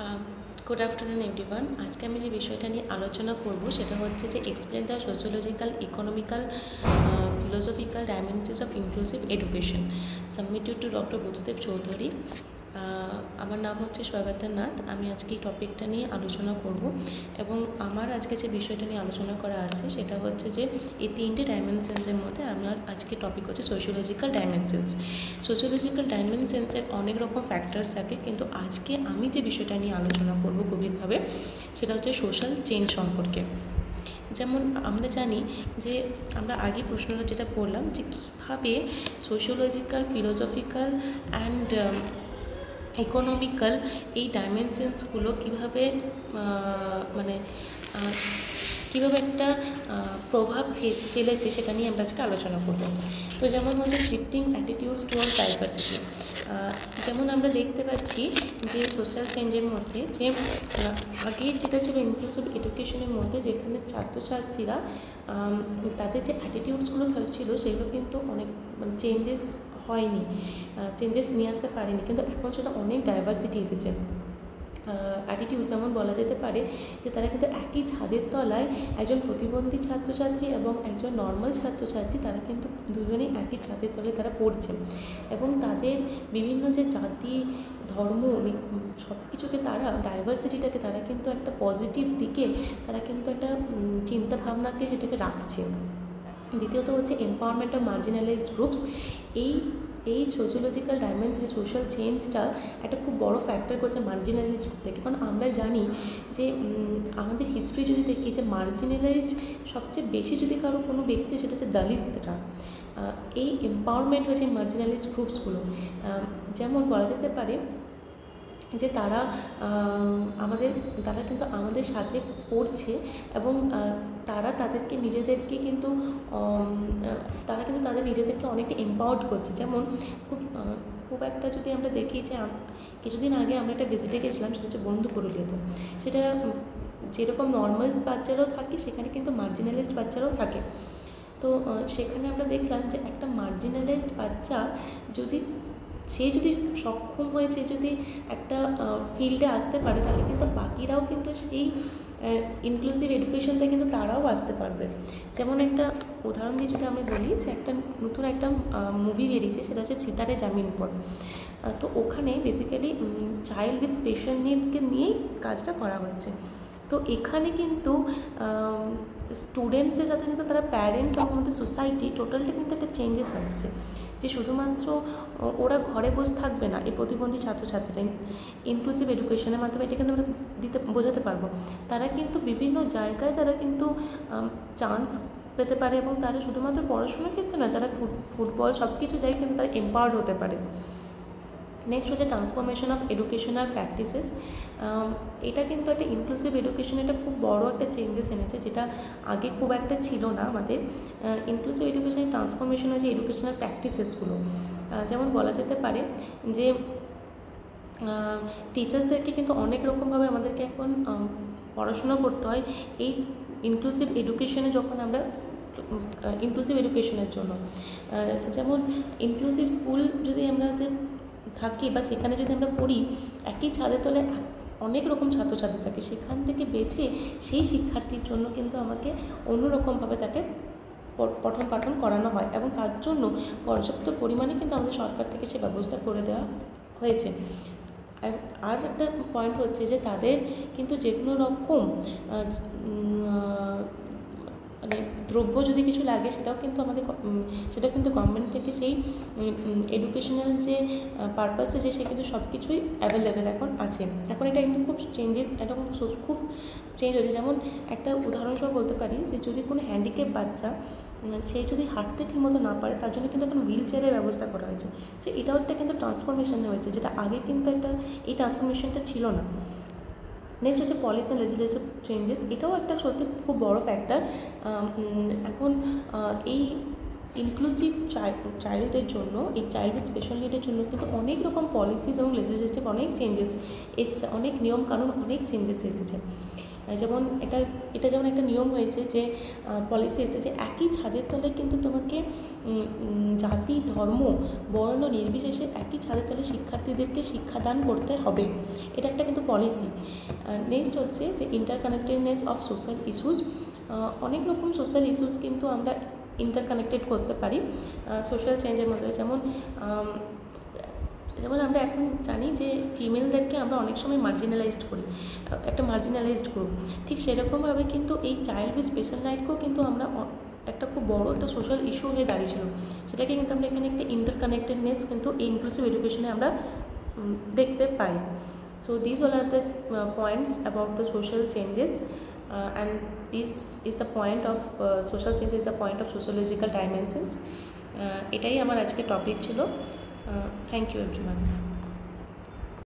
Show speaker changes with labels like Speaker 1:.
Speaker 1: Um, Good afternoon everyone. আজকে আমি যে বিষয়টা নিয়ে আলোচনা করব সেটা হচ্ছে যে explain the sociological economical philosophical dimensions of inclusive education submitted to doctor Buddhadeb Chowdhury. আমার নাম হচ্ছে স্বাগতা নাথ। আমি আজকে এই টপিকটা নিয়ে আলোচনা করব এবং আমার আজকে যে বিষয়টা নিয়ে আলোচনা করা আছে সেটা হচ্ছে যে এই তিনটে ডাইমেনশনসের মধ্যে আমার আজকে টপিক হচ্ছে সোশিওলজিক্যাল ডাইমেনশনস। সোশিওলজিক্যাল ডাইমেনশনসের অনেক রকম ফ্যাক্টরস থাকে, কিন্তু আজকে আমি যে বিষয়টা নিয়ে আলোচনা করব গভীরভাবে সেটা হচ্ছে সোশ্যাল চেঞ্জ সম্পর্কে। যেমন আমরা জানি যে আমরা আগে প্রশ্নটা যেটা পড়লাম যে কীভাবে সোশিওলজিক্যাল ফিলোসফিক্যাল অ্যান্ড ইকোনমিক্যাল এই ডাইমেনশনসগুলো কীভাবে কীভাবে একটা প্রভাব ফেলেছে সেটা নিয়ে আমরা আজকে আলোচনা করব। তো যেমন হচ্ছে শিফটিং অ্যাটিটিউডস টুয়ার্ডস ডাইভার্সিটি। যেমন আমরা দেখতে পাচ্ছি যে সোশ্যাল চেঞ্জের মধ্যে যে আগে যেটা ছিল ইনক্লুসিভ এডুকেশনের মধ্যে, যেখানে ছাত্রছাত্রীরা তাদের যে অ্যাটিটিউডসগুলো ছিল সেগুলো কিন্তু অনেক চেঞ্জেস হয়নি, চেঞ্জেস নিয়ে আসতে পারেনি, কিন্তু এখন সেটা অনেক ডাইভার্সিটি এসেছে। অ্যাটিটিউড যেমন বলা যেতে পারে যে তারা কিন্তু একই ছাদের তলায় একজন প্রতিবন্ধী ছাত্রছাত্রী এবং একজন নর্মাল ছাত্রছাত্রী, তারা কিন্তু দুজনেই একই ছাদের তলায় তারা পড়ছে এবং তাদের বিভিন্ন যে জাতি ধর্ম সব কিছুকে তারা ডাইভার্সিটিটাকে তারা কিন্তু একটা পজিটিভ দিকে তারা কিন্তু একটা চিন্তাভাবনাকে যেটাকে রাখছে। দ্বিতীয়ত হচ্ছে এম্পাওয়ারমেন্ট অফ মার্জিনালাইজড গ্রুপস। এই সোশিওলজিক্যাল ডাইমেনশন সোশ্যাল চেঞ্জটা একটা খুব বড় ফ্যাক্টর করছে মার্জিনালাইজড গ্রুপ থেকে। কারণ আমরা জানি যে আমাদের হিস্ট্রি যদি দেখি যে মার্জিনালাইজড সবচেয়ে বেশি যদি কারো কোনো ব্যক্তি সেটা হচ্ছে দলিতরা। এই এম্পাওয়ারমেন্ট হয়েছে মার্জিনালাইজড গ্রুপসগুলো। যেমন বলা যেতে পারে যে তারা কিন্তু আমাদের সাথে পড়ছে এবং তারা তাদেরকে নিজেদেরকে কিন্তু তাদের নিজেদেরকে অনেকটা এম্পাওয়ার্ড করছে। যেমন খুব একটা যদি আমরা দেখি যে কিছুদিন আগে আমরা একটা ভিজিটে গেছিলাম, সেটা হচ্ছে বন্ধু পুরুলিয়াতে। সেটা যেরকম নর্মাল বাচ্চারাও থাকে সেখানে কিন্তু মার্জিনালাইজড বাচ্চারাও থাকে। তো সেখানে আমরা দেখলাম যে একটা মার্জিনালাইজড বাচ্চা যদি সক্ষম হয়েছে, যদি একটা ফিল্ডে আসতে পারে, তাহলে কিন্তু বাকিরাও কিন্তু সেই ইনক্লুসিভ এডুকেশনটা কিন্তু তারাও আসতে পারবে। যেমন একটা উদাহরণ দিয়ে যদি আমি বলি যে নতুন একটা মুভি বেরিয়েছে, সেটা হচ্ছে সিতারে জামিন পর। তো ওখানে বেসিক্যালি চাইল্ড উইথ স্পেশাল নিডকে নিয়েই কাজটা করা হচ্ছে। তো এখানে কিন্তু স্টুডেন্টসের সাথে সাথে তারা প্যারেন্টস এবং আমাদের সোসাইটি টোটালটা কিন্তু একটা চেঞ্জেস আসছে, যে শুধুমাত্র ওরা ঘরে বসে থাকবে না। এই প্রতিবন্ধী ছাত্রছাত্রীরা ইনক্লুসিভ এডুকেশনের মাধ্যমে এটা কিন্তু আমরা বোঝাতে পারবো, তারা কিন্তু বিভিন্ন জায়গায় তারা কিন্তু চান্স পেতে পারে এবং তারা শুধুমাত্র পড়াশোনার ক্ষেত্রে না, তারা ফুটবল সব কিছু জায়গায় কিন্তু তারা এম্পাওয়ার্ড হতে পারে। নেক্সট হচ্ছে ট্রান্সফরমেশন অফ এডুকেশনাল প্র্যাকটিসেস। এটা কিন্তু একটা ইনক্লুসিভ এডুকেশন একটা খুব বড় একটা চেঞ্জেস এনেছে, যেটা আগে খুব একটা ছিল না আমাদের। ইনক্লুসিভ এডুকেশনের ট্রান্সফরমেশন হচ্ছে এডুকেশনাল প্র্যাকটিসেসগুলো। যেমন বলা যেতে পারে যে টিচার্সদেরকে কিন্তু অনেক রকমভাবে আমাদেরকে এখন পড়াশোনা করতে হয় এই ইনক্লুসিভ এডুকেশনে, যখন আমরা ইনক্লুসিভ এডুকেশনের জন্য। যেমন ইনক্লুসিভ স্কুল যদি আমাদের থাকি বা সেখানে যদি আমরা পড়ি, একই ছাদের তলায় অনেক রকম ছাত্রছাত্রী থাকে, সেখান থেকে বেছে সেই শিক্ষার্থীর জন্য কিন্তু আমাকে অন্যরকমভাবে তাকে পঠন পাঠন করানো হয় এবং তার জন্য পর্যাপ্ত পরিমাণে কিন্তু আমাদের সরকার থেকে সে ব্যবস্থা করে দেওয়া হয়েছে। আর একটা পয়েন্ট হচ্ছে যে তাদের কিন্তু যে কোনো রকম দ্রব্য যদি কিছু লাগে সেটাও কিন্তু গভর্নমেন্ট থেকে সেই এডুকেশনাল যে পারপাসে সে কিন্তু সব কিছুই অ্যাভেলেবেল এখন আছে। এখন এটা কিন্তু খুব খুব চেঞ্জ হয়েছে। যেমন একটা উদাহরণস্বরূপ বলতে পারি যে যদি কোনো হ্যান্ডিক্যাপ বাচ্চা সে যদি হাঁটতে ঠিকমতো না পারে, তার জন্য কিন্তু এখন হুইল চেয়ারের ব্যবস্থা করা হয়েছে। সো এটাও একটা কিন্তু ট্রান্সফরমেশন হয়েছে, যেটা আগে কিন্তু এই ট্রান্সফরমেশনটা ছিল না। নেক্সট হচ্ছে পলিসি অ্যান্ড লেজিসলেটিভ চেঞ্জেস। এটাও একটা সত্যি খুব বড় ফ্যাক্টর। এখন এই ইনক্লুসিভ চাইল্ডদের জন্য, এই চাইল্ড উইথ স্পেশাল নিডের জন্য কিন্তু অনেক রকম পলিসিস এবং লেজিসলেটিভ অনেক চেঞ্জেস এসেছে, অনেক নিয়মকানুন অনেক চেঞ্জেস এসেছে। যেমন এটা যেমন একটা নিয়ম হয়েছে যে পলিসি এসেছে যে একই ছাদের তলে কিন্তু তোমাকে জাতি, ধর্ম, বর্ণ নির্বিশেষে একই ছাদের তলে শিক্ষার্থীদেরকে শিক্ষাদান করতে হবে। এটা একটা কিন্তু পলিসি। নেক্সট হচ্ছে যে ইন্টারকানেক্টেডনেস অফ সোশ্যাল ইস্যুস। অনেক রকম সোশ্যাল ইস্যুস কিন্তু আমরা ইন্টারকানেক্টেড করতে পারি সোশ্যাল চেঞ্জের মধ্যে। যেমন আমরা এখন জানি যে ফিমেলদেরকে আমরা অনেক সময় মার্জিনালাইজড করি, একটা মার্জিনালাইজড গ্রুপ। ঠিক সেরকমভাবে কিন্তু এই চাইল্ড উইথ স্পেশাল নাইডকেও কিন্তু আমরা একটা খুব বড় একটা সোশ্যাল ইস্যু হয়ে দাঁড়িয়েছিল, সেটাকে কিন্তু আমরা এখানে একটা ইন্টারকানেক্টেডনেস কিন্তু ইনক্লুসিভ এডুকেশনে আমরা দেখতে পাই। So these all are the points about the social changes, and this is the point of social change is the point of sociological dimensions. এটাই আমার আজকে টপিক ছিল। Thank you everyone.